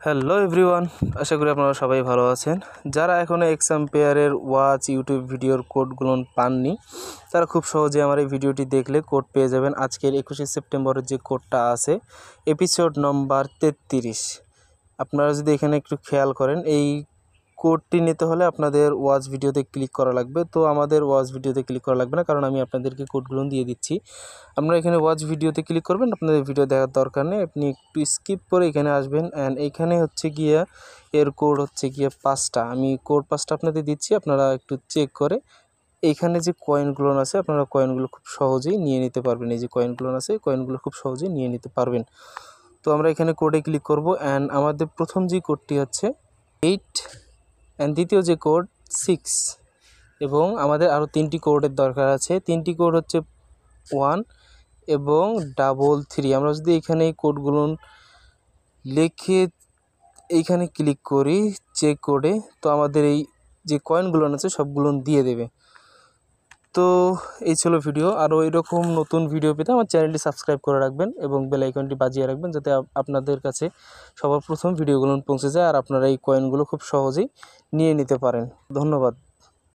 Hello everyone, আশা করি আপনারা সবাই ভালো আছেন। যারা এখনও এক্সাম্পেয়ারের ওয়াচ ইউটিউব ভিডিওর কোডগুলো পাননি, তারা খুব সহজে আমার এই ভিডিওটি দেখলে কোড পেয়ে যাবেন। আজকের 21শে সেপ্টেম্বরের যে কোডটা আছে, এপিসোড নম্বর 33। আপনারা যদি এখানে একটু খেয়াল করেন, এই কোডটি নিতে হলে আপনাদের ওয়াচ ভিডিওতে ক্লিক করা লাগবে। তো আমাদের ওয়াচ ভিডিওতে ক্লিক করা লাগবে না, কারণ আমি আপনাদেরকে কোডগুলো দিয়ে দিচ্ছি। আপনারা এখানে ওয়াচ ভিডিওতে ক্লিক করবেন, আপনাদের ভিডিও দেখার দরকার নেই। আপনি একটু স্কিপ করে এখানে আসবেন অ্যান্ড এইখানে হচ্ছে গিয়া এর কোড হচ্ছে গিয়া 5টা। আমি কোড 5টা আপনাদের দিচ্ছি, আপনারা একটু চেক করে এইখানে যে কয়েনগুলো আছে আপনারা কয়েনগুলো খুব সহজেই নিয়ে নিতে পারবেন। এই যে কয়েনগুলো আছে, কয়েনগুলো খুব সহজেই নিয়ে নিতে পারবেন। তো আমরা এখানে কোডে ক্লিক করব অ্যান্ড আমাদের প্রথম যে কোডটি হচ্ছে 8 অ্যান্ড দ্বিতীয় যে কোড 6, এবং আমাদের আরও 3টি কোডের দরকার আছে। 3টি কোড হচ্ছে 1 এবং 333। আমরা যদি এখানে এই কোডগুলো লিখে এইখানে ক্লিক করি চেক কোডে, তো আমাদের এই যে কয়েনগুলো আছে সবগুলো দিয়ে দেবে। তো এই ছিল ভিডিও। আরও এরকম নতুন ভিডিও পেতে আমার চ্যানেলটি সাবস্ক্রাইব করে রাখবেন এবং বেল আইকনটি বাজিয়ে রাখবেন, যাতে আপনাদের কাছে সবার প্রথম ভিডিওগুলো পৌঁছে যায় আর আপনারা এই কয়েনগুলো খুব সহজেই নিয়ে নিতে পারেন। ধন্যবাদ।